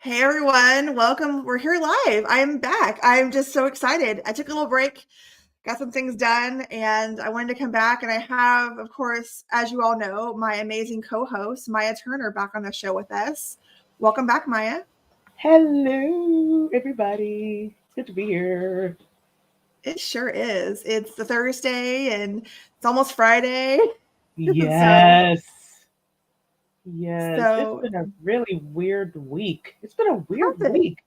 Hey everyone, welcome. We're here live. I am back. I'm just so excited. I took a little break, got some things done, and I wanted to come back. And I have, of course, as you all know, my amazing co host, Maya Turner, back on the show with us. Welcome back, Maya. Hello, everybody. It's good to be here. It sure is. It's the Thursday and it's almost Friday. so, Yes, yes. It's so been a really weird week. It's been a weird how's it? week.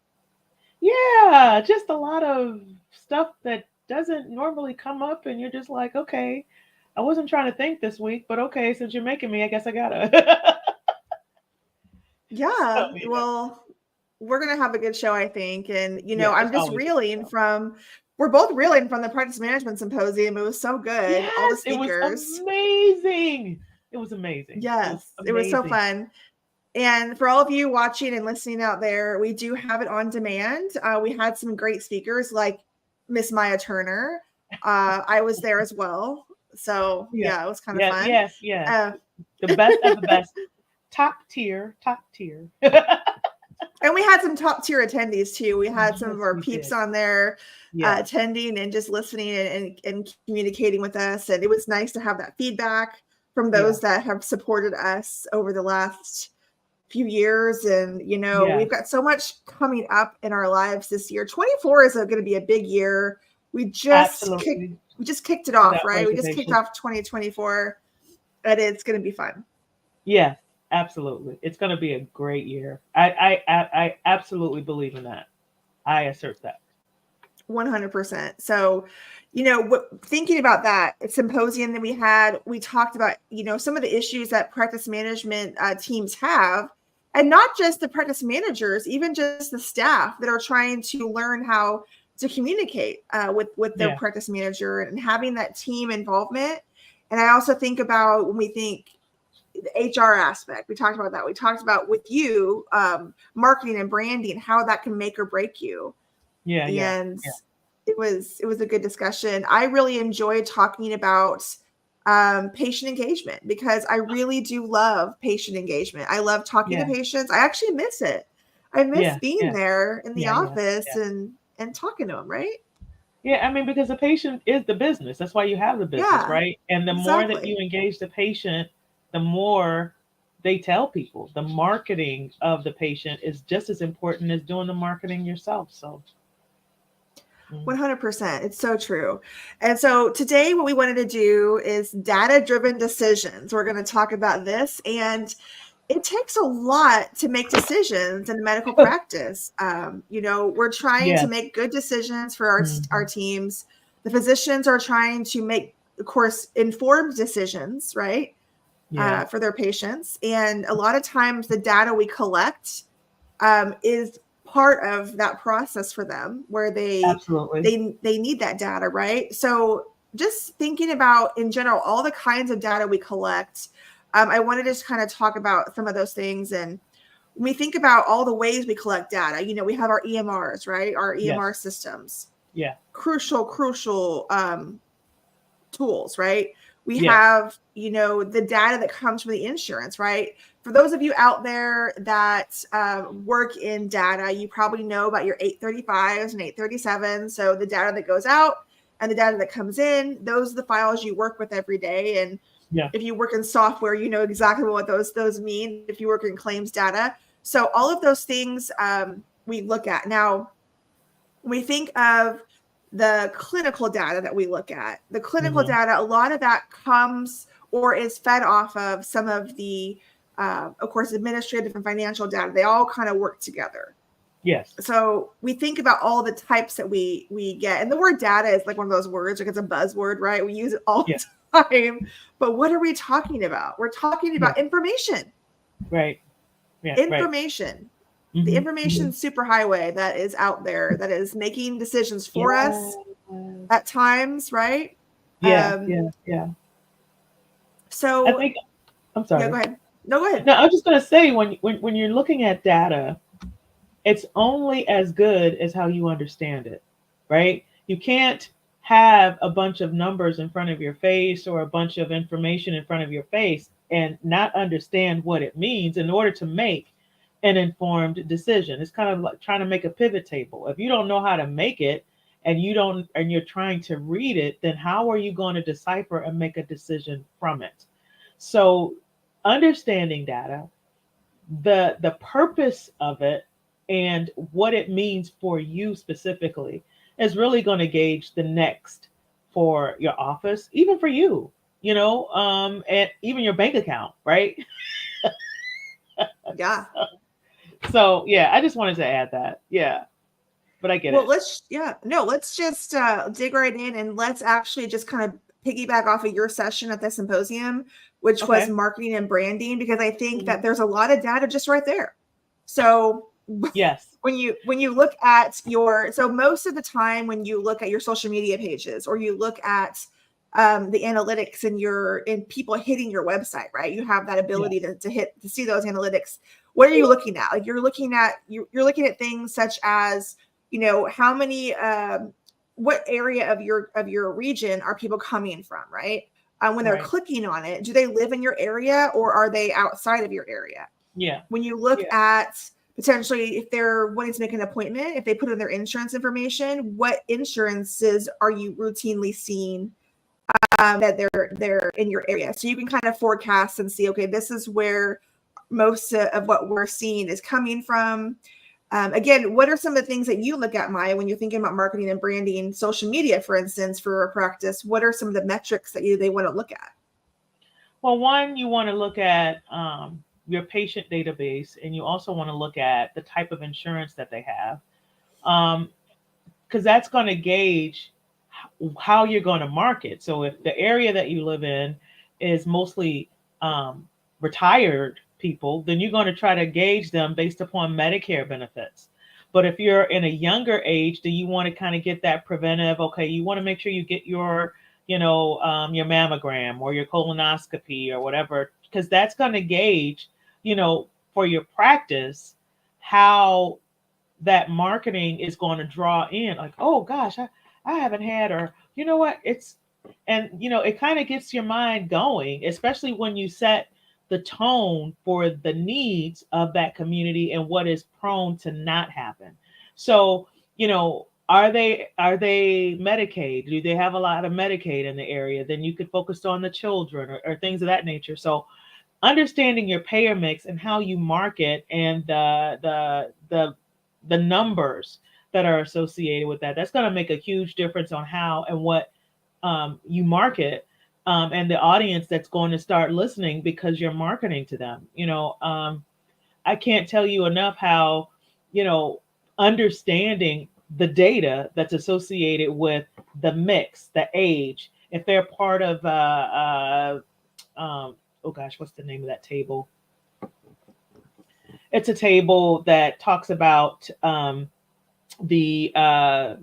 Yeah, just a lot of stuff that doesn't normally come up, and you're just like, okay, I wasn't trying to think this week, but okay, since you're making me, I guess I gotta. So, Yeah, well, we're gonna have a good show, I think. And yeah, it's I'm just always a good reeling show. from we're both reeling from the practice management symposium. It was so good. All the Yes, it was speakers. amazing. It was amazing. It was Yes, it was so amazing. fun. And for all of you watching and listening out there, we do have it on demand. We had some great speakers like Miss Maya Turner. I was there as well. So Yeah, yeah, it was kind of yeah, fun. yes, yes. Uh, The best of the best. Top tier, top tier. And we had some top tier attendees too. We had some of Yes, our we peeps did. on there Yes, attending and just listening and communicating with us. And it was nice to have that feedback from yeah, those that have supported us over the last few years. And, yeah. we've got so much coming up in our lives this year. 24 is going to be a big year. We just kicked, Absolutely. we just kicked it off, Without right? We just kicked reservation. off 2024 and it's going to be fun. Yes, absolutely. It's going to be a great year. I absolutely believe in that. I assert that. 100%. So, thinking about that symposium that we had, we talked about, some of the issues that practice management teams have, and not just the practice managers, even just the staff that are trying to learn how to communicate with their Yeah, practice manager and having that team involvement. And I also think about when we think the HR aspect, we talked about that. We talked about with you, marketing and branding, how that can make or break you. yeah, yeah, And yeah. it was a good discussion. I really enjoyed talking about patient engagement because I really do love patient engagement. I love talking to Yeah, patients. I actually miss it. I miss yeah, being yeah, there in the yeah, yeah, office yeah. and talking to them, right? Yeah, I mean, because the patient is the business. That's why you have the business, Yeah, right? And the more that you exactly. engage the patient, the more they tell people. The marketing of the patient is just as important as doing the marketing yourself. So, mm, 100%. It's so true. And so today, what we wanted to do is data driven decisions. We're going to talk about this. And it takes a lot to make decisions in medical practice. We're trying to yes, make good decisions for our hmm, teams. The physicians are trying to make, of course, informed decisions, right, yeah, for their patients. And a lot of times, the data we collect is part of that process for them, where they absolutely. they they need that data, right? So just thinking about in general all the kinds of data we collect, I wanted to just kind of talk about some of those things. And when we think about all the ways we collect data, we have our EMRs, right? Our Yes, EMR systems, yeah, crucial tools, right? We yes, have, the data that comes from the insurance, right? For those of you out there that work in data, you probably know about your 835s and 837s. So the data that goes out and the data that comes in, those are the files you work with every day. And yeah, if you work in software, you know exactly what those mean. If you work in claims data, so all of those things we look at now. We think of the clinical data that we look at. The clinical hmm, data, a lot of that comes or is fed off of some of the, of course, administrative and financial data. They all kind of work together. yes, So we think about all the types that we get, and the word data is like one of those words, like it's a buzzword, right? We use it all yeah, the time. But what are we talking about? We're talking yeah, about information. right, yeah, right, Information, the hmm, hmm, information superhighway that is out there that is making decisions for us yeah, at times, right? yeah, Um, yeah, yeah. I so think I'm yeah, go sorry. ahead. No, go ahead. No, I was just gonna say when you're looking at data, it's only as good as how you understand it, right? You can't have a bunch of numbers in front of your face or a bunch of information in front of your face and not understand what it means in order to make an informed decision. It's kind of like trying to make a pivot table. If you don't know how to make it, and you're trying to read it, then how are you going to decipher and make a decision from it? So understanding data, the purpose of it, and what it means for you specifically is really going to gauge the next for your office, even for you, and even your bank account, right? Yeah. So yeah, I just wanted to add that. Yeah, but I get Well, it. let's just dig right in, and let's actually just kind of piggyback off of your session at the symposium, which was Okay. marketing and branding, because I think that Mhm. there's a lot of data just right there. So Yes. when you look at so most of the time when you look at your social media pages, or you look at the analytics in people hitting your website, right? You have that ability Yes. to see those analytics. What are you looking at? Like you're looking at things such as, how many what area of your region are people coming from, right? When they're Right. clicking on it, do they live in your area or are they outside of your area? Yeah. When you look Yeah. at potentially, if they're wanting to make an appointment, if they put in their insurance information, what insurances are you routinely seeing that they're in your area? So you can kind of forecast and see, okay, this is where most of what we're seeing is coming from. Again, what are some of the things that you look at, Maya, when you're thinking about marketing and branding, social media, for instance, for a practice? What are some of the metrics that they want to look at? Well, one, you want to look at your patient database, and you also want to look at the type of insurance that they have, because that's going to gauge how you're going to market. So if the area that you live in is mostly um, retired people, then you're going to try to gauge them based upon Medicare benefits. But if you're in a younger age, do you want to kind of get that preventive? Okay, you want to make sure you get your mammogram or your colonoscopy or whatever, because that's going to gauge, for your practice, how that marketing is going to draw in. Like, oh gosh, I haven't had, or you know what, it kind of gets your mind going, especially when you set the tone for the needs of that community and what is prone to not happen. So, are they Medicaid? Do they have a lot of Medicaid in the area? Then you could focus on the children, or things of that nature. So understanding your payer mix and how you market, and the numbers that are associated with that, that's going to make a huge difference on how and what you market, and the audience that's going to start listening because you're marketing to them. I can't tell you enough how, you know, understanding the data that's associated with the mix, the age, if they're part of, oh gosh, what's the name of that table? It's a table that talks about the the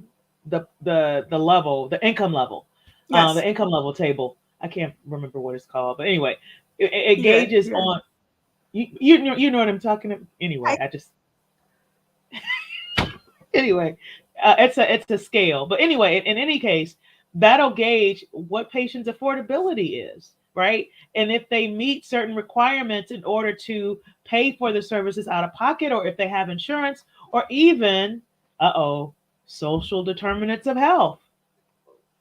level, the income level, Yes. the income level table. I can't remember what it's called, but anyway, it You did. gauges You did. on you know what I'm talking about. Anyway, I just anyway, it's a scale. But anyway, in any case, that'll gauge what patients' affordability is, right? And if they meet certain requirements in order to pay for the services out of pocket, or if they have insurance, or even, social determinants of health,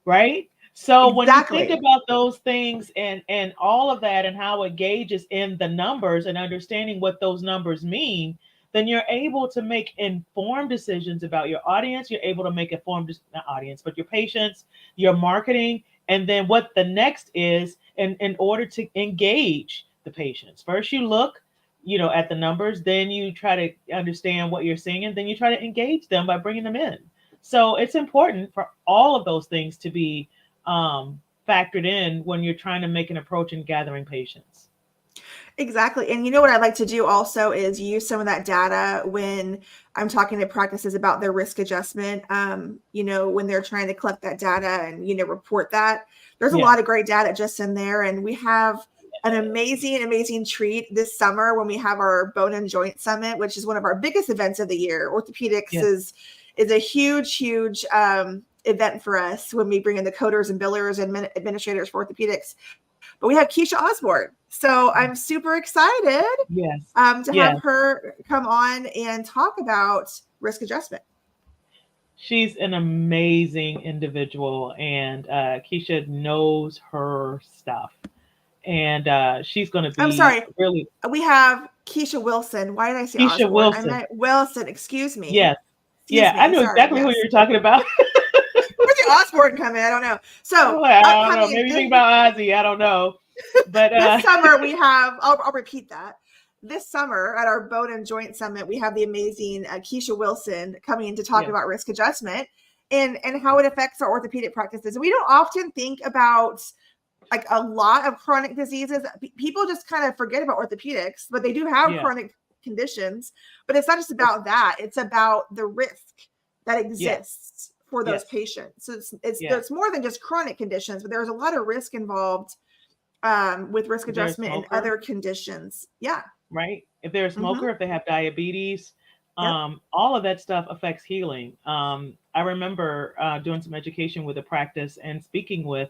right? So when you think Exactly. about those things, and all of that, and how it gauges in the numbers, and understanding what those numbers mean, then you're able to make informed decisions about your audience. You're able to make informed, not audience, but your patients, your marketing, and then what the next is in order to engage the patients. First you look, at the numbers, then you try to understand what you're seeing, and then you try to engage them by bringing them in. So it's important for all of those things to be factored in when you're trying to make an approach in gathering patients. Exactly. And you know what I like to do also is use some of that data when I'm talking to practices about their risk adjustment. When they're trying to collect that data and, report that. There's a Yeah. lot of great data just in there. And we have an amazing, amazing treat this summer when we have our Bone and Joint Summit, which is one of our biggest events of the year. Orthopedics Yes. is a huge, huge event for us when we bring in the coders and billers and administrators for orthopedics. But we have Keisha Osborne. So I'm super excited Yes. to Yes. have her come on and talk about risk adjustment. She's an amazing individual, and Keisha knows her stuff. And she's going to I'm be sorry. really We have Keisha Wilson. Why did I say Keisha Osborne? I Wilson. meant Wilson. Excuse me. Yes. Excuse Yeah, I me. knew Sorry. exactly who Yes. you're talking about. Where did Osborne come in? I don't know. So I'm like, I don't know. upcoming Maybe think about Ozzy. I don't know. But this summer we have. I'll repeat that. This summer at our Bone and Joint Summit, we have the amazing Keisha Wilson coming in to talk yeah, about risk adjustment and how it affects our orthopedic practices. We don't often think about like a lot of chronic diseases. People just kind of forget about orthopedics, but they do have yeah, chronic conditions. But it's not just about that; it's about the risk that yes, exists for those yes, patients. So it's yes. there's more than just chronic conditions, but there's a lot of risk involved with risk If they're a adjustment and smoker, other conditions. Yeah. right? If they're a Mm-hmm. smoker, if they have diabetes, Yep. all of that stuff affects healing. I remember doing some education with a practice and speaking with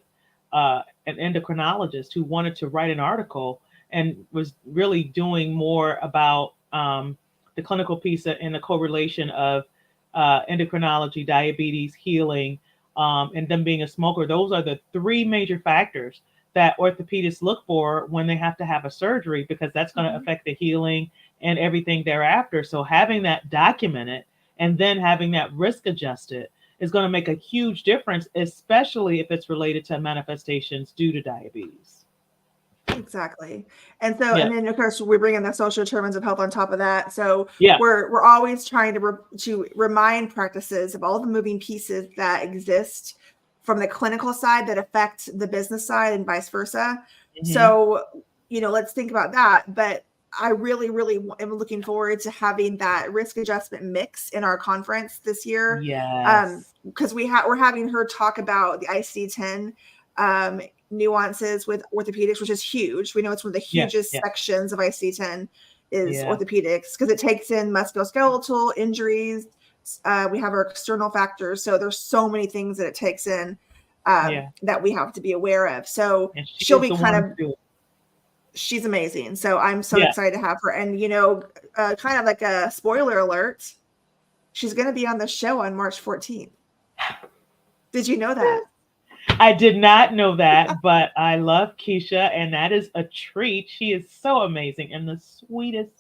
an endocrinologist who wanted to write an article and was really doing more about the clinical piece and the correlation of endocrinology, diabetes, healing, and them being a smoker. Those are the three major factors that orthopedists look for when they have to have a surgery, because that's going to Mm-hmm. affect the healing and everything thereafter. So having that documented and then having that risk adjusted is going to make a huge difference, especially if it's related to manifestations due to diabetes. Exactly. And so, Yeah. and then of course we bring in the social determinants of health on top of that. So Yeah. we're always trying to remind practices of all the moving pieces that exist from the clinical side that affect the business side and vice versa. Hmm. So, let's think about that. But I really, really am looking forward to having that risk adjustment mix in our conference this year. Yes. Because we're having her talk about the ICD-10 nuances with orthopedics, which is huge. We know it's one of the Yeah. hugest Yeah. sections of ICD-10 is Yeah. orthopedics because it takes in musculoskeletal injuries. We have our external factors. So there's so many things that it takes in Yeah. that we have to be aware of. So And she she'll is be the kind one to of, do it. she's amazing. So I'm so Yeah. excited to have her. And, kind of like a spoiler alert, she's going to be on the show on March 14th. Did you know that? I did not know that, but I love Keisha, and that is a treat. She is so amazing and the sweetest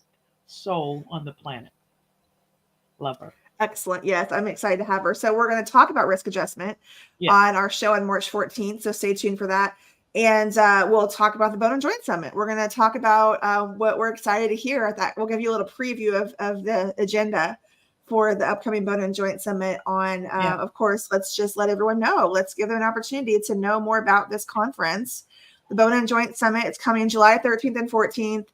soul on the planet. Love her. Excellent. Yes, I'm excited to have her. So we're going to talk about risk adjustment Yeah. on our show on March 14th. So stay tuned for that. And we'll talk about the Bone and Joint Summit. We're going to talk about what we're excited to hear at that. We'll give you a little preview of the agenda for the upcoming Bone and Joint Summit on, Yeah. of course, let's just let everyone know. Let's give them an opportunity to know more about this conference. The Bone and Joint Summit, it's coming July 13th and 14th.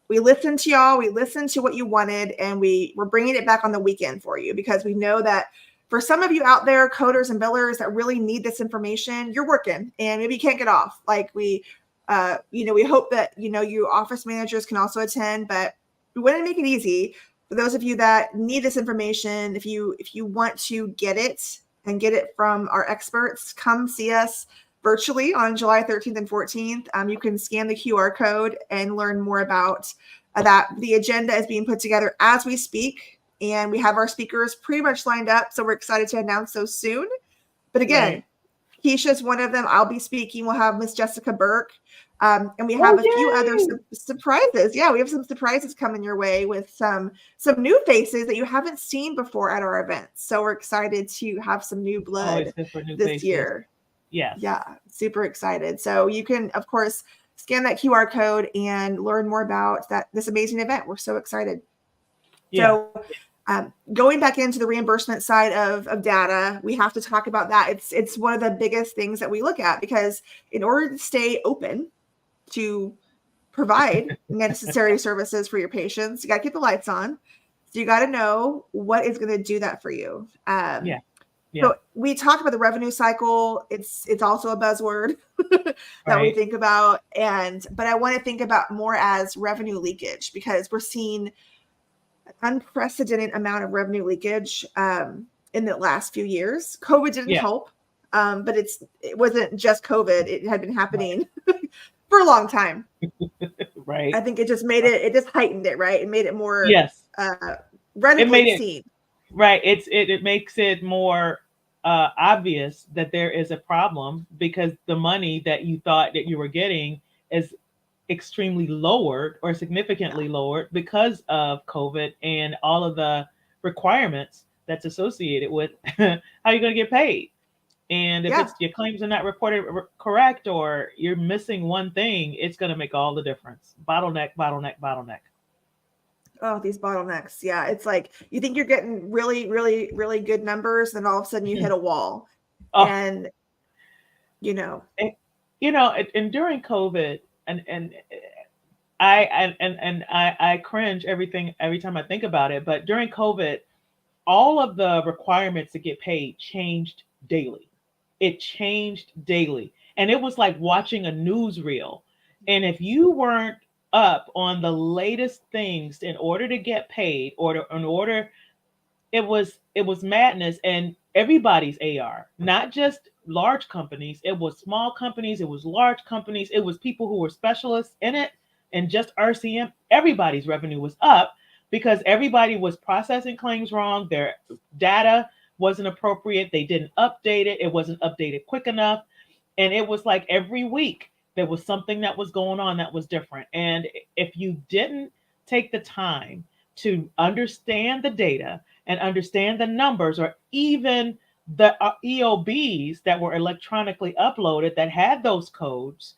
We listened to y'all. We listened to what you wanted, and we're bringing it back on the weekend for you because we know that for some of you out there, coders and billers that really need this information, you're working and maybe you can't get off. Like we hope that, you office managers can also attend, but we want to make it easy for those of you that need this information. If you want to get it and get it from our experts, come see us virtually on July 13th and 14th. You can scan the QR code and learn more about that. The agenda is being put together as we speak, and we have our speakers pretty much lined up. So we're excited to announce those soon. But again, Right. Keisha's one of them. I'll be speaking. We'll have Miss Jessica Burke. And we Oh, have a few other yay! surprises. Yeah, we have some surprises coming your way with some new faces that you haven't seen before at our events. So we're excited to have some new Always blood good for new this faces. year. Yes. Yeah, super excited. So you can, of course, scan that QR code and learn more about this amazing event. We're so excited. Yeah. So going back into the reimbursement side of data, we have to talk about that. It's one of the biggest things that we look at because in order to stay open to provide necessary services for your patients, you got to keep the lights on. So you got to know what is going to do that for you. Yeah. Yeah. So we talk about the revenue cycle. It's also a buzzword that we Right. think about, but I want to think about more as revenue leakage because we're seeing an unprecedented amount of revenue leakage in the last few years. COVID didn't Yeah. help, but it wasn't just COVID. It had been Right. happening for a long time. I Right. think it just heightened it, right? It made it more Yes. It made readily it seen. right. It makes it more obvious that there is a problem because the money that you thought that you were getting is extremely lowered or Yeah. significantly lowered because of COVID and all of the requirements that's associated with how you're going to get paid. And if Yeah. it's your claims are not reported correct or you're missing one thing, it's going to make all the difference. Bottleneck, bottleneck, bottleneck. Oh, these bottlenecks. Yeah. It's like you think you're getting really, really, really good numbers, then all of a sudden you hit a wall. Oh, And, you know, and, and during COVID, and I cringe every time I think about it. But during COVID, all of the requirements to get paid changed daily. It changed daily. And it was like watching a newsreel. And if you weren't up on the latest things in order to get paid in order, it was madness. And everybody's AR, not just large companies, it was small companies, it was large companies, it was people who were specialists in it, and just RCM. Everybody's revenue was up because everybody was processing claims wrong. Their data wasn't appropriate, they didn't update it, it wasn't updated quick enough. And it was like every week there was something that was going on that was different. And if you didn't take the time to understand the data and understand the numbers, or even the EOBs that were electronically uploaded that had those codes,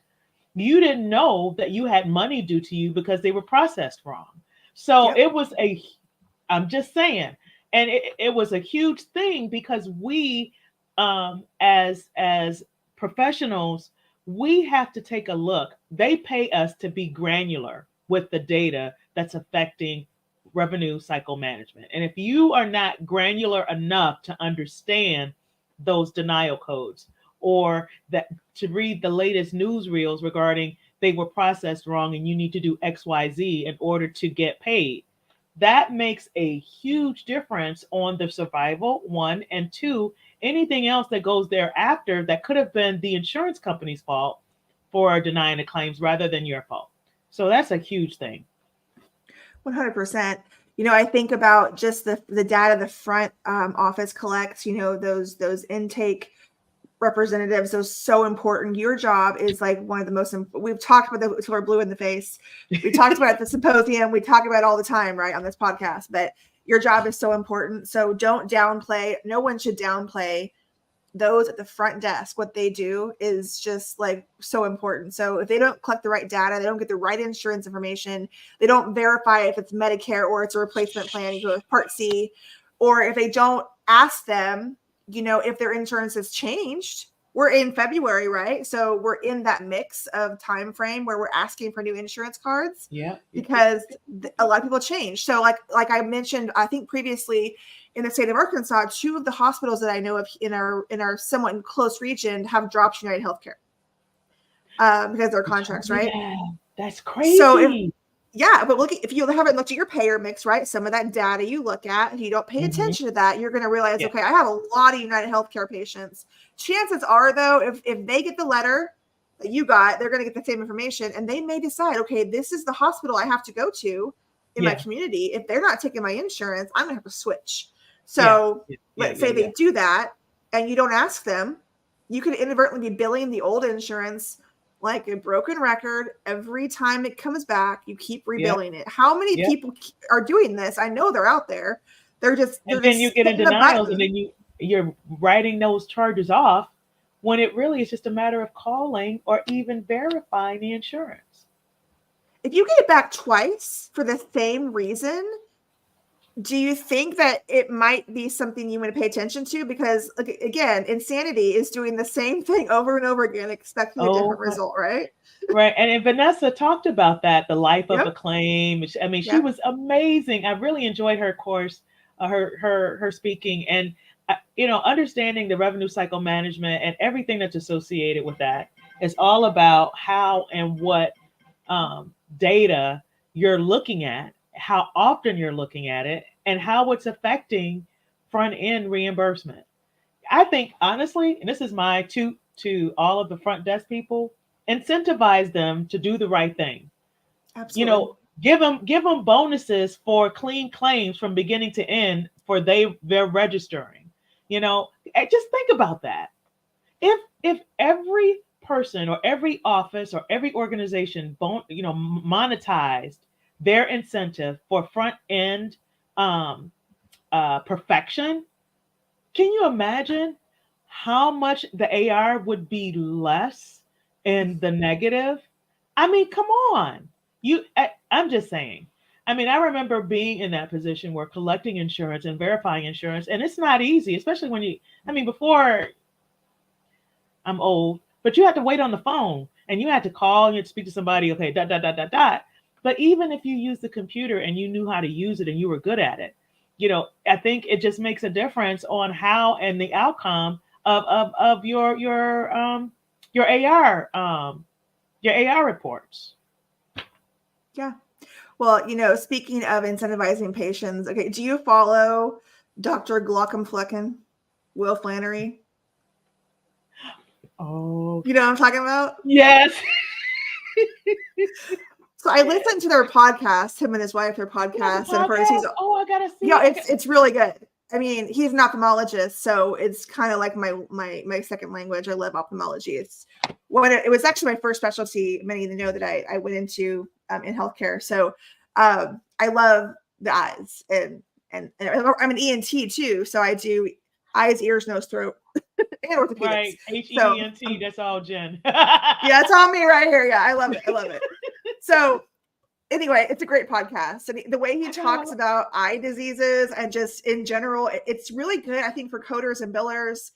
you didn't know that you had money due to you because they were processed wrong. So yep. it was I'm just saying, and it was a huge thing because we, as professionals, we have to take a look. They pay us to be granular with the data that's affecting revenue cycle management. And if you are not granular enough to understand those denial codes, or that to read the latest newsreels regarding they were processed wrong and you need to do XYZ in order to get paid, that makes a huge difference on the survival, one, and two, anything else that goes thereafter that could have been the insurance company's fault for denying the claims rather than your fault. So that's a huge thing. 100%. I think about just the data the front office collects, those intake representatives, those so important. Your job is like one of the most, we've talked about the till we're blue in the face. We talked about it at the symposium. We talk about it all the time, right, on this podcast, but your job is so important. So don't downplay. No one should downplay those at the front desk. What they do is just like so important. So if they don't collect the right data, they don't get the right insurance information, they don't verify if it's Medicare or it's a replacement plan, you go with Part C, or if they don't ask them, if their insurance has changed. We're in February, right? So we're in that mix of time frame where we're asking for new insurance cards Yeah. because a lot of people change. So like I mentioned, I think previously, in the state of Arkansas, 2 of the hospitals that I know of in our somewhat close region have dropped United Healthcare because their You told contracts, me right? that. That's So crazy. but if you haven't looked at your payer mix, right? Some of that data you look at, if you don't pay Hmm. attention to that, you're going to realize, Yeah. okay, I have a lot of United Healthcare patients. Chances are, though, if they get the letter that you got, they're going to get the same information, and they may decide, okay, this is the hospital I have to go to in my Yeah. community. If they're not taking my insurance, I'm going to have to switch. Yeah. So Yeah. Yeah. let's Yeah. say they Yeah. do that, and you don't ask them, you could inadvertently be billing the old insurance like a broken record. Every time it comes back, you keep Yeah. rebilling it. How many Yeah. people are doing this? I know they're out there. They're And then you just get in hitting the denials, and button. then you're writing those charges off when it really is just a matter of calling or even verifying the insurance. If you get it back twice for the same reason, do you think that it might be something you want to pay attention to? Because again, insanity is doing the same thing over and over again, expecting a different Oh my, result, right? right. And Vanessa talked about that, the life of a Yep. claim. I mean, she Yep. was amazing. I really enjoyed her course, her speaking, and understanding the revenue cycle management and everything that's associated with that is all about how and what data you're looking at, how often you're looking at it, and how it's affecting front end reimbursement. I think honestly, and this is my to all of the front desk people, incentivize them to do the right thing. Absolutely. Give them bonuses for clean claims from beginning to end for they're registering. Just think about that. If every person or every office or every organization monetized their incentive for front end perfection, can you imagine how much the AR would be less in the negative? I mean, come on. I'm just saying. I mean, I remember being in that position where collecting insurance and verifying insurance, and it's not easy, especially before, I'm old, but you had to wait on the phone and you had to call and you had to speak to somebody, okay, dot, dot, dot, dot, dot. But even if you used the computer and you knew how to use it and you were good at it, I think it just makes a difference on how and the outcome of your AR reports. Yeah. Well, speaking of incentivizing patients, okay, do you follow Dr. Glaucomflecken, Will Flannery? Oh, you know what I'm talking about? Yes. So I listened to their podcast, him and his wife, their podcast. And of course, I gotta see. Yeah, it's really good. I mean, he's an ophthalmologist, so it's kind of like my second language. I love ophthalmology. It was actually my first specialty. Many of you know that I went into in healthcare. So I love the eyes, and I'm an ENT too. So I do eyes, ears, nose, throat, and orthopedics. Right, HENT. That's all, Jen. Yeah, it's all me right here. Yeah, I love it. So anyway, it's a great podcast. And the way he talks about eye diseases and just in general, it's really good, I think, for coders and billers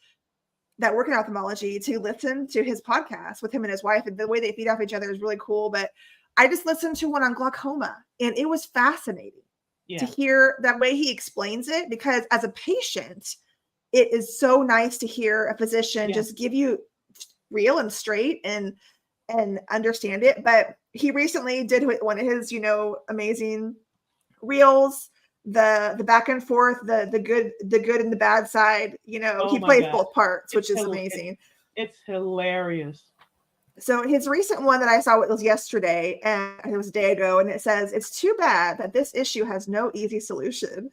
that work in ophthalmology to listen to his podcast with him and his wife. And the way they feed off each other is really cool. But I just listened to one on glaucoma, and it was fascinating to hear that way he explains it, because as a patient, it is so nice to hear a physician just give you real and straight and understand it. But he recently did one of his, amazing reels, the back and forth, the good and the bad side. He plays both parts, which is amazing. It's hilarious. So his recent one that I saw was yesterday, and it was a day ago, and it says, "It's too bad that this issue has no easy solution."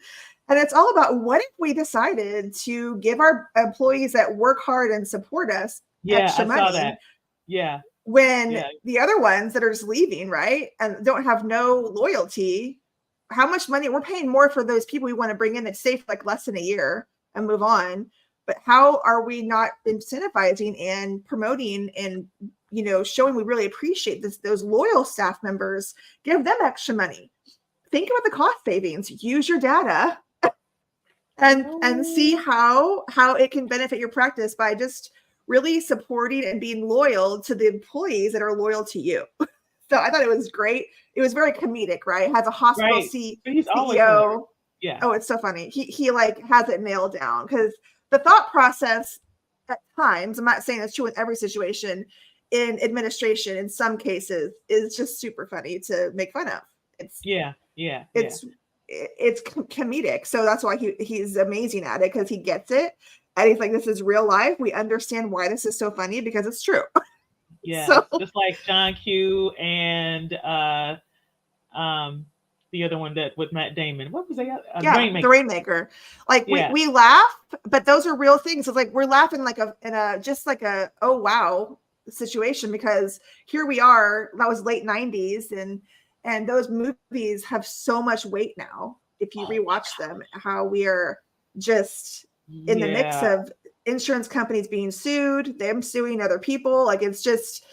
And it's all about, what if we decided to give our employees that work hard and support us extra money? Saw that. Yeah. When the other ones that are just leaving, right, and don't have no loyalty, how much money we're paying more for those people we want to bring in that stay for like less than a year and move on. But how are we not incentivizing and promoting and showing we really appreciate those loyal staff members? Give them extra money. Think about the cost savings. Use your data and see how it can benefit your practice by just really supporting and being loyal to the employees that are loyal to you. So I thought it was great. It was very comedic, right? It has a hospital CEO. Yeah. Oh, it's so funny. He like has it nailed down, because the thought process at times, I'm not saying it's true in every situation, in administration, in some cases, is just super funny to make fun of. It's comedic. So that's why he's amazing at it, because he gets it. And he's like, this is real life. We understand why this is so funny, because it's true. Yeah. So, just like John Q and the other one that with Matt Damon. What was that? The Rainmaker. Like we laugh, but those are real things. It's like we're laughing like in a oh wow situation, because here we are. That was late 90s, and those movies have so much weight now. If you rewatch them, how we are just in the mix of insurance companies being sued, them suing other people. Like, it's just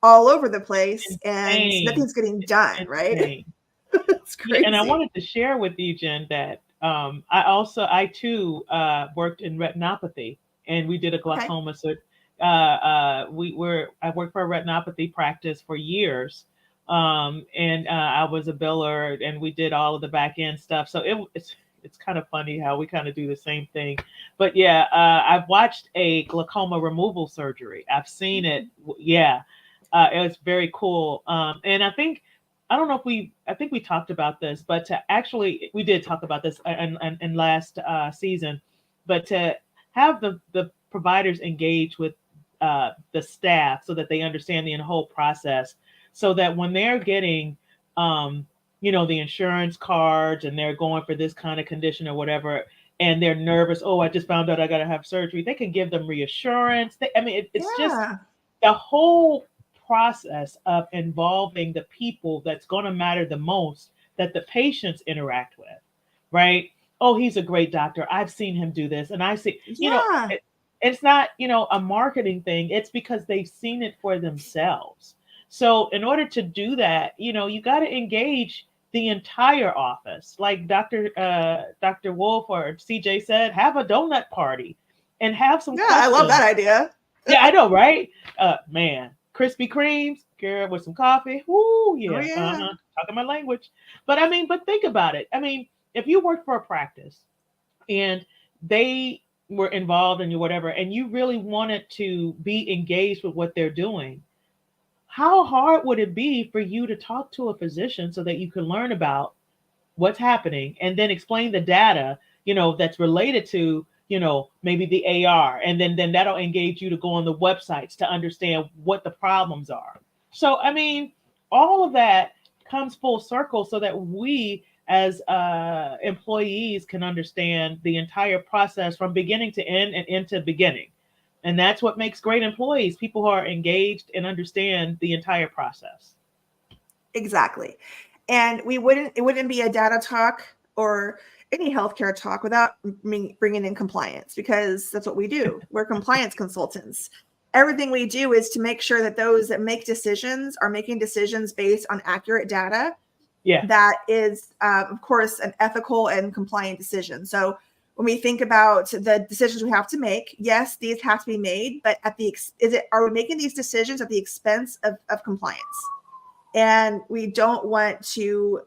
all over the place. And nothing's getting done, right? It's crazy. And I wanted to share with you, Jen, that I too worked in retinopathy, and we did a glaucoma. So I worked for a retinopathy practice for years. And I was a biller, and we did all of the back end stuff. So it's kind of funny how we kind of do the same thing. But I've watched a glaucoma removal surgery. I've seen it. Yeah. It was very cool. And I think we talked about this, but we did talk about this in last season, but to have the providers engage with the staff so that they understand the whole process, so that when they're getting the insurance cards and they're going for this kind of condition or whatever, and they're nervous, oh, I just found out I got to have surgery, they can give them reassurance. It's just Yeah. the whole process of involving the people that's going to matter the most, that the patients interact with, right? Oh, he's a great doctor. I've seen him do this. And I see, Yeah. it's not, a marketing thing. It's because they've seen it for themselves. So in order to do that, you got to engage the entire office. Like Dr. Wolf or CJ said, have a donut party and have some Yeah, I love questions. that idea. Yeah, I know, right? Man, Krispy Kremes, girl, with some coffee. Woo, Oh yeah. yeah. Talking my language. But but think about it. I mean, if you work for a practice and they were involved in you, whatever, and you really wanted to be engaged with what they're doing, how hard would it be for you to talk to a physician so that you can learn about what's happening and then explain the data, that's related to, maybe the AR, and then that'll engage you to go on the websites to understand what the problems are. So I mean, all of that comes full circle so that we as employees can understand the entire process from beginning to end and into beginning. And that's what makes great employees, people who are engaged and understand the entire process. Exactly. And it wouldn't be a data talk or any healthcare talk without bringing in compliance, because that's what we do. We're compliance consultants. Everything we do is to make sure that those that make decisions are making decisions based on accurate data. Yeah. That is, of course, an ethical and compliant decision. So when we think about the decisions we have to make, yes, these have to be made, but are we making these decisions at the expense of compliance? And we don't want to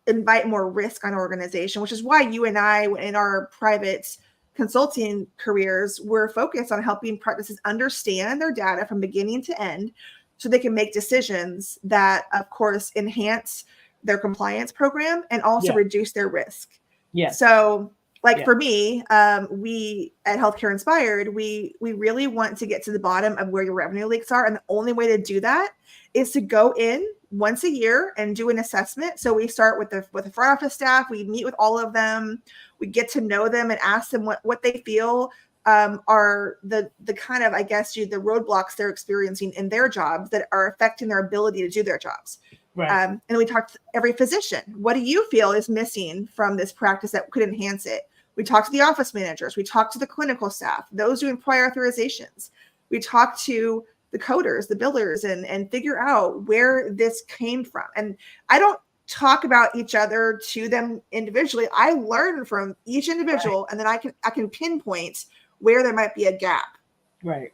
invite more risk on our organization, which is why you and I, in our private consulting careers, we're focused on helping practices understand their data from beginning to end so they can make decisions that, of course, enhance their compliance program and also Yeah. reduce their risk. Yeah. So like Yeah. for me, we at Healthcare Inspired, we really want to get to the bottom of where your revenue leaks are. And the only way to do that is to go in once a year and do an assessment. So we start with the front office staff. We meet with all of them. We get to know them and ask them what they feel are the kind of, I guess, the roadblocks they're experiencing in their jobs that are affecting their ability to do their jobs. Right. And we talk to every physician. What do you feel is missing from this practice that could enhance it? We talk to the office managers. We talk to the clinical staff, those doing prior authorizations. We talk to the coders, the billers, and figure out where this came from. And I don't talk about each other to them individually. I learn from each individual, right. And then I can pinpoint where there might be a gap. Right.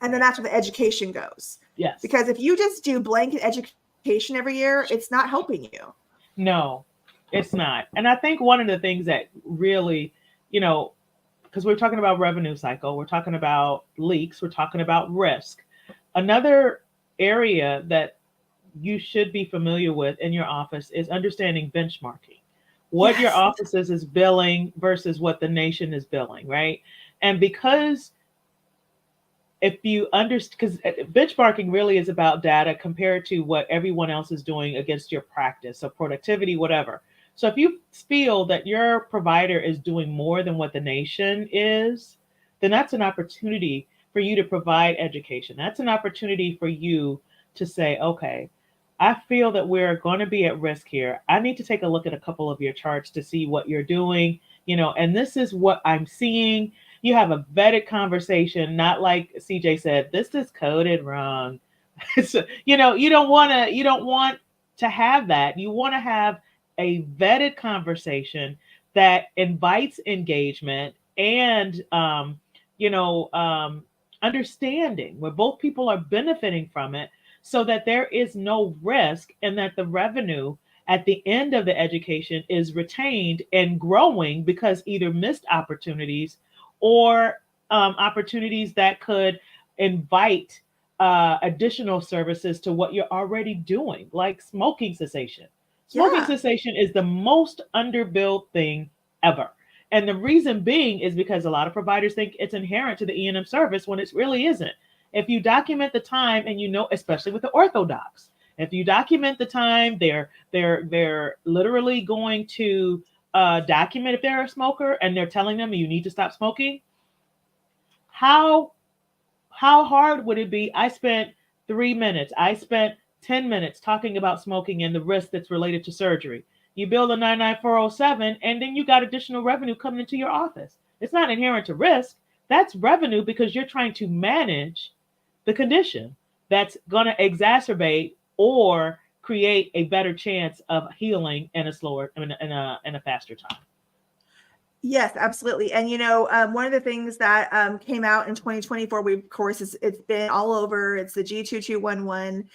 And then that's where the education goes. Yes. Because if you just do blanket education every year, it's not helping you. No, it's not. And I think one of the things that really, because we're talking about revenue cycle, we're talking about leaks, we're talking about risk. Another area that you should be familiar with in your office is understanding benchmarking. What your office is billing versus what the nation is billing, right? And because if you understand, because benchmarking really is about data compared to what everyone else is doing against your practice, so productivity, whatever. So if you feel that your provider is doing more than what the nation is, then that's an opportunity for you to provide education. That's an opportunity for you to say, okay, I feel that we're going to be at risk here. I need to take a look at a couple of your charts to see what you're doing, and this is what I'm seeing. You have a vetted conversation, not like CJ said, this is coded wrong. So, you don't want to have that. You want to have a vetted conversation that invites engagement and, understanding where both people are benefiting from it, so that there is no risk and that the revenue at the end of the education is retained and growing because either missed opportunities or opportunities that could invite additional services to what you're already doing, like smoking cessation. Smoking cessation is the most underbilled thing ever. And the reason being is because a lot of providers think it's inherent to the E&M service when it really isn't. If you document the time, and especially with the orthodox, if you document the time, they're literally going to document if they're a smoker, and they're telling them you need to stop smoking. How hard would it be? I spent 3 minutes. I spent 10 minutes talking about smoking and the risk that's related to surgery. You bill a 99407, and then you got additional revenue coming into your office. It's not inherent to risk. That's revenue because you're trying to manage the condition that's going to exacerbate or create a better chance of healing in a faster time. Yes, absolutely. And one of the things that came out in 2024, of course, it's been all over. It's the G2211,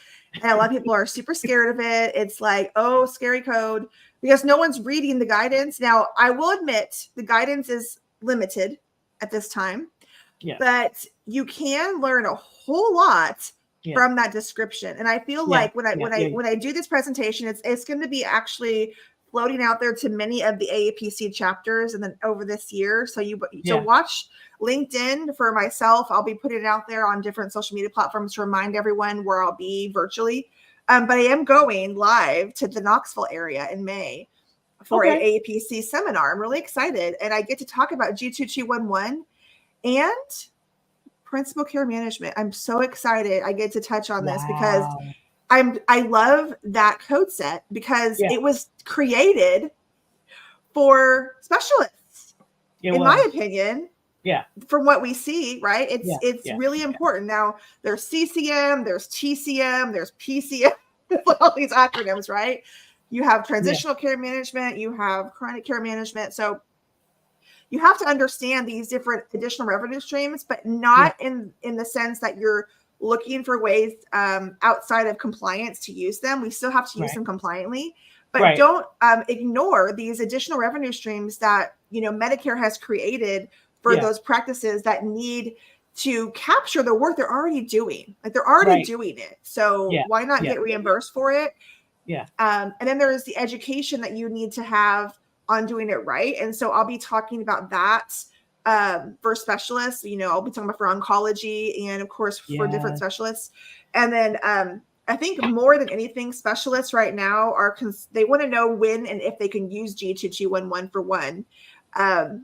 and a lot of people are super scared of it. It's like, oh, scary code, because no one's reading the guidance. Now, I will admit the guidance is limited at this time, but you can learn a whole lot from that description. And I feel like when I do this presentation, it's going to be actually floating out there to many of the AAPC chapters and then over this year. So watch LinkedIn for myself. I'll be putting it out there on different social media platforms to remind everyone where I'll be virtually. But I am going live to the Knoxville area in May for an AAPC seminar. I'm really excited. And I get to talk about G2211 and principal care management. I'm so excited I get to touch on this because I love that code set because it was created for specialists, in my opinion. Yeah. From what we see, right? It's really important. Now there's CCM, there's TCM, there's PCM, all these acronyms, right? You have transitional care management, you have chronic care management. So you have to understand these different additional revenue streams, but not in the sense that you're looking for ways outside of compliance to use them. We still have to use them compliantly, but don't ignore these additional revenue streams that Medicare has created for those practices that need to capture the work they're already doing. Like they're already doing it. So why not get reimbursed for it? Yeah. And then there's the education that you need to have on doing it right. And so I'll be talking about that for specialists. I'll be talking about for oncology and of course for different specialists. And then I think more than anything, specialists right now they want to know when and if they can use G2211 for one. And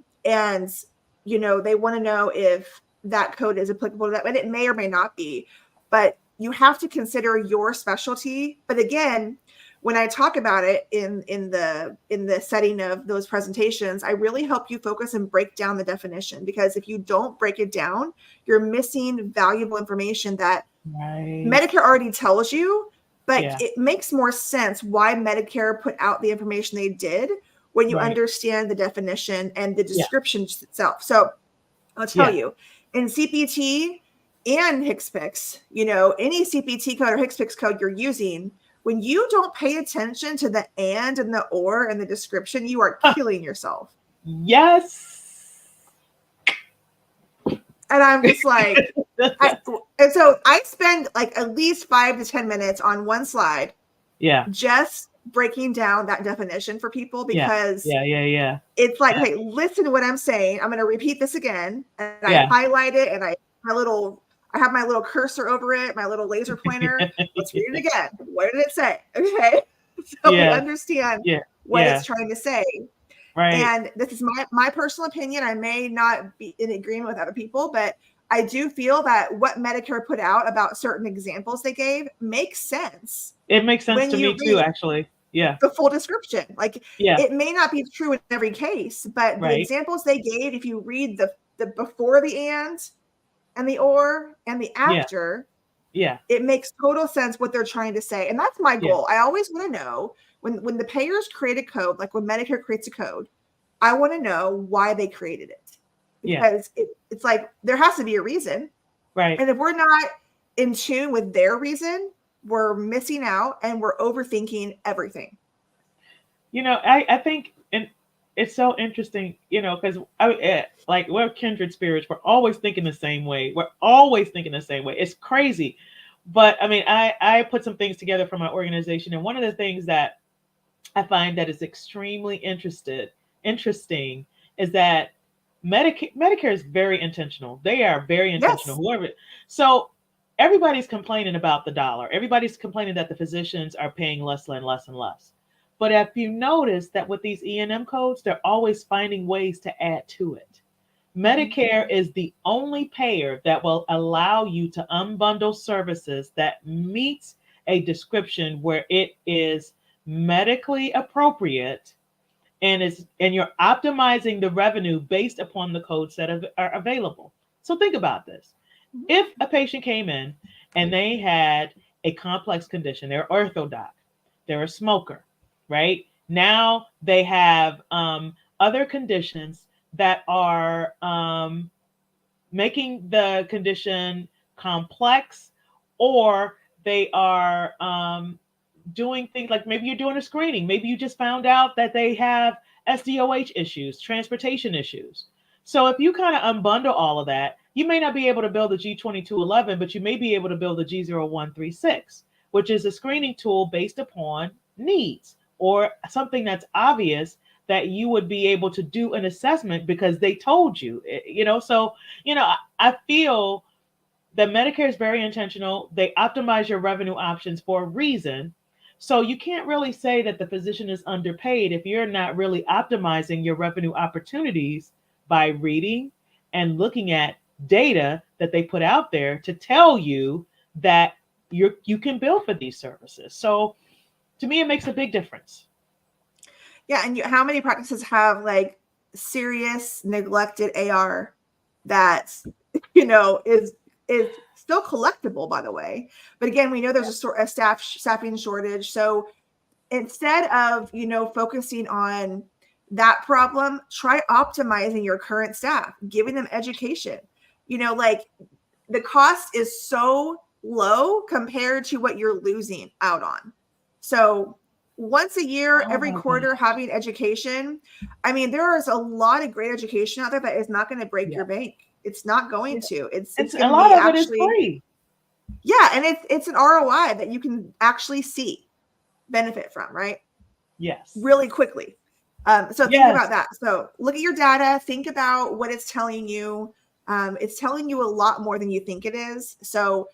they want to know if that code is applicable to that, and it may or may not be, but you have to consider your specialty. But again, when I talk about it in the setting of those presentations, I really help you focus and break down the definition, because if you don't break it down, you're missing valuable information that Medicare already tells you, but it makes more sense why Medicare put out the information they did when you understand the definition and the description itself. So I'll tell you, in CPT and HCPCS, any CPT code or HCPCS code you're using, when you don't pay attention to the and the or and the description, you are killing yourself. Yes. And I'm just like, and so I spend like at least 5 to 10 minutes on one slide. Yeah. Just breaking down that definition for people, because it's like, hey, listen to what I'm saying. I'm going to repeat this again. And I highlight it, and I have my little cursor over it, my little laser pointer. Let's read it again. What did it say? Okay. So we understand what it's trying to say. Right. And this is my personal opinion. I may not be in agreement with other people, but I do feel that what Medicare put out about certain examples they gave makes sense. It makes sense to me too, actually. Yeah. The full description. Like it may not be true in every case, but the examples they gave, if you read the before the and the or and the after, it makes total sense what they're trying to say. And that's my goal. I always want to know when the payers create a code, like when Medicare creates a code, I want to know why they created it, because it's like there has to be a reason, right? And if we're not in tune with their reason, we're missing out and we're overthinking everything. I think, and it's so interesting, because like we're kindred spirits. We're always thinking the same way. It's crazy. But I mean, I put some things together for my organization. And one of the things that I find that is extremely interesting is that Medicare is very intentional. They are very intentional. Yes. So everybody's complaining about the dollar. Everybody's complaining that the physicians are paying less and less and less. But if you notice that with these E&M codes, they're always finding ways to add to it. Medicare is the only payer that will allow you to unbundle services that meets a description where it is medically appropriate and you're optimizing the revenue based upon the codes that are available. So think about this. If a patient came in and they had a complex condition, they're orthodoc, they're a smoker, right? Now they have other conditions that are making the condition complex, or they are doing things like maybe you're doing a screening. Maybe you just found out that they have SDOH issues, transportation issues. So if you kind of unbundle all of that, you may not be able to build a G2211, but you may be able to build a G0136, which is a screening tool based upon needs or something that's obvious that you would be able to do an assessment because they told you, So, I feel that Medicare is very intentional. They optimize your revenue options for a reason. So you can't really say that the physician is underpaid if you're not really optimizing your revenue opportunities by reading and looking at data that they put out there to tell you that you can bill for these services. So to me, it makes a big difference. Yeah, and how many practices have like serious neglected AR that is still collectible, by the way. But again, we know there's a staffing shortage. So instead of focusing on that problem, try optimizing your current staff, giving them education. Like the cost is so low compared to what you're losing out on. So once a year, every quarter, having education. I mean, there is a lot of great education out there that is not going to break your bank. It's not going to. It's going to be a lot of it is free. Yeah, and it's an ROI that you can actually see benefit from, right? Yes. Really quickly. So think about that. So look at your data. Think about what it's telling you. It's telling you a lot more than you think it is. So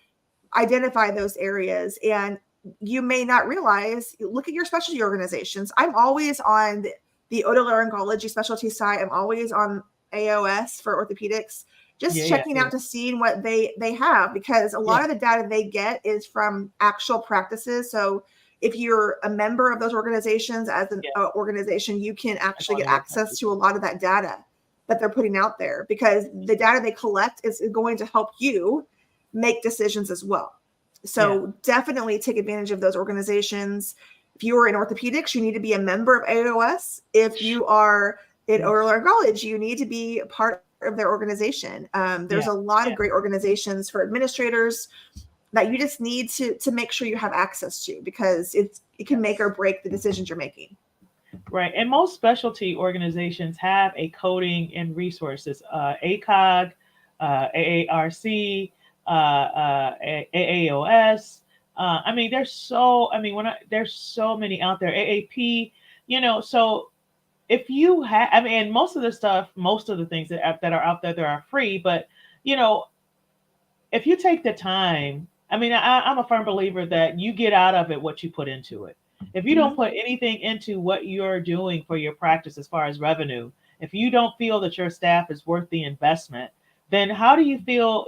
identify those areas, and you may not realize. Look at your specialty organizations. I'm always on the otolaryngology specialty side. I'm always on AOS for orthopedics, just checking out to see what they have, because a lot of the data they get is from actual practices. So if you're a member of those organizations as an organization, you can actually get access to a lot of that data that they're putting out there, because the data they collect is going to help you make decisions as well. So definitely take advantage of those organizations. If you are in orthopedics, you need to be a member of AOS. If you are in otolaryngology, you need to be a part of their organization. There's a lot of great organizations for administrators that you just need to make sure you have access to, because it can make or break the decisions you're making. Right. And most specialty organizations have a coding and resources, ACOG, AARC, AAOS. There's so many out there, AAP, so if you have, and most of the things that are out there, are free, but, if you take the time, I'm a firm believer that you get out of it what you put into it. If you don't put anything into what you're doing for your practice as far as revenue, if you don't feel that your staff is worth the investment, then how do you feel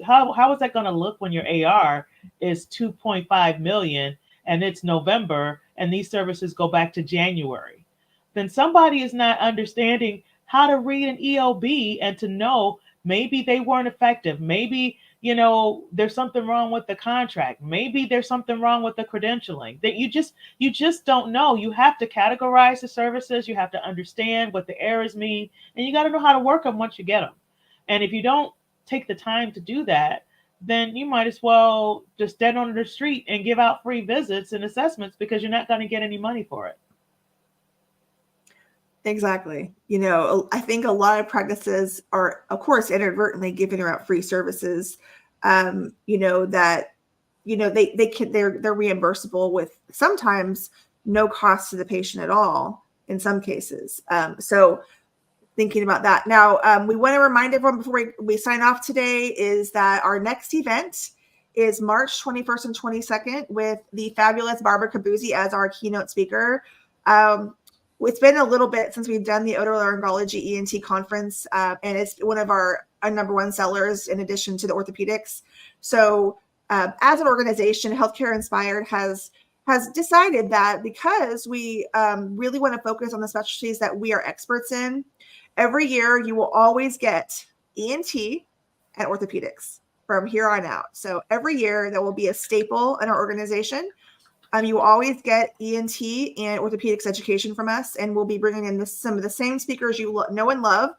how is that going to look when your AR is 2.5 million and it's November and these services go back to January? Then somebody is not understanding how to read an EOB and to know maybe they weren't effective. Maybe, there's something wrong with the contract. Maybe there's something wrong with the credentialing. That you just don't know. You have to categorize the services. You have to understand what the errors mean, and you got to know how to work them once you get them. And if you don't take the time to do that, then you might as well just stand on the street and give out free visits and assessments, because you're not going to get any money for it. Exactly. I think a lot of practices are, of course, inadvertently giving out free services, they're reimbursable with sometimes no cost to the patient at all in some cases. So thinking about that. Now, we want to remind everyone before we sign off today is that our next event is March 21st and 22nd with the fabulous Barbara Cabuzzi as our keynote speaker. It's been a little bit since we've done the Otolaryngology ENT conference, and it's one of our number one sellers in addition to the orthopedics. So as an organization, Healthcare Inspired has decided that because we really want to focus on the specialties that we are experts in, every year you will always get ENT and orthopedics from here on out. So every year there will be a staple in our organization. You will always get ENT and orthopedics education from us, and we'll be bringing in some of the same speakers you know and love,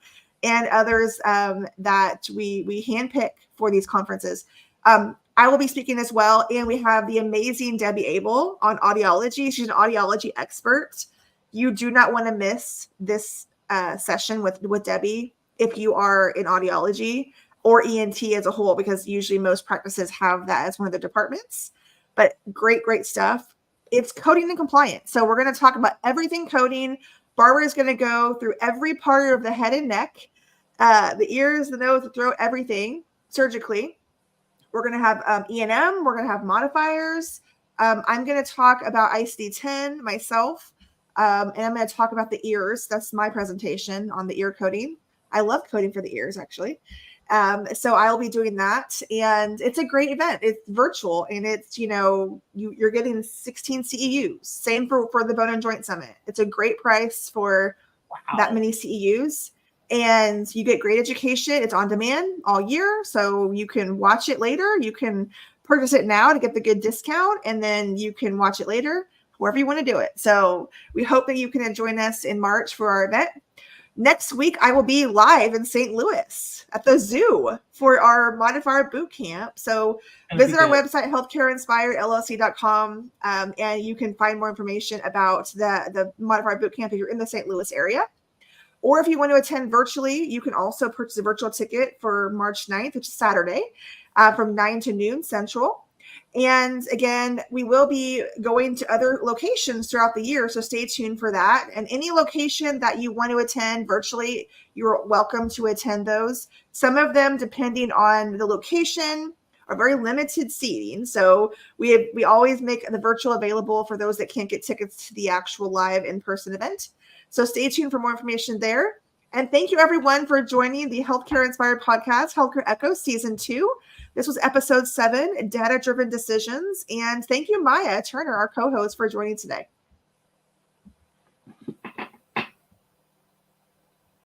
and others that we handpick for these conferences. I will be speaking as well, and we have the amazing Debbie Abel on audiology. She's an audiology expert. You do not want to miss this session with Debbie if you are in audiology or ENT as a whole, because usually most practices have that as one of the departments. But great stuff. It's coding and compliance. So we're going to talk about everything coding. Barbara is going to go through every part of the head and neck, the ears, the nose, the throat, everything surgically. We're going to have E&M. We're going to have modifiers. I'm going to talk about ICD-10 myself, and I'm going to talk about the ears. That's my presentation on the ear coding. I love coding for the ears, actually. So I'll be doing that, and it's a great event. It's virtual, and it's, you're getting 16 CEUs. Same for the Bone and Joint Summit. It's a great price for that many CEUs. And you get great education. It's on demand all year, so you can watch it later. You can purchase it now to get the good discount, and then you can watch it later, wherever you want to do it. So we hope that you can join us in March for our event. Next week, I will be live in St. Louis at the zoo for our modifier boot camp. So visit our website, healthcareinspiredllc.com, and you can find more information about the modifier boot camp if you're in the St. Louis area. Or if you want to attend virtually, you can also purchase a virtual ticket for March 9th, which is Saturday, from 9 to noon Central. And again, we will be going to other locations throughout the year, so stay tuned for that. And any location that you want to attend virtually, you're welcome to attend those. Some of them, depending on the location, are very limited seating. So we always make the virtual available for those that can't get tickets to the actual live in-person event. So stay tuned for more information there. And thank you, everyone, for joining the Healthcare Inspired Podcast, Healthcare Echo Season 2. This was Episode 7, Data-Driven Decisions. And thank you, Maya Turner, our co-host, for joining today.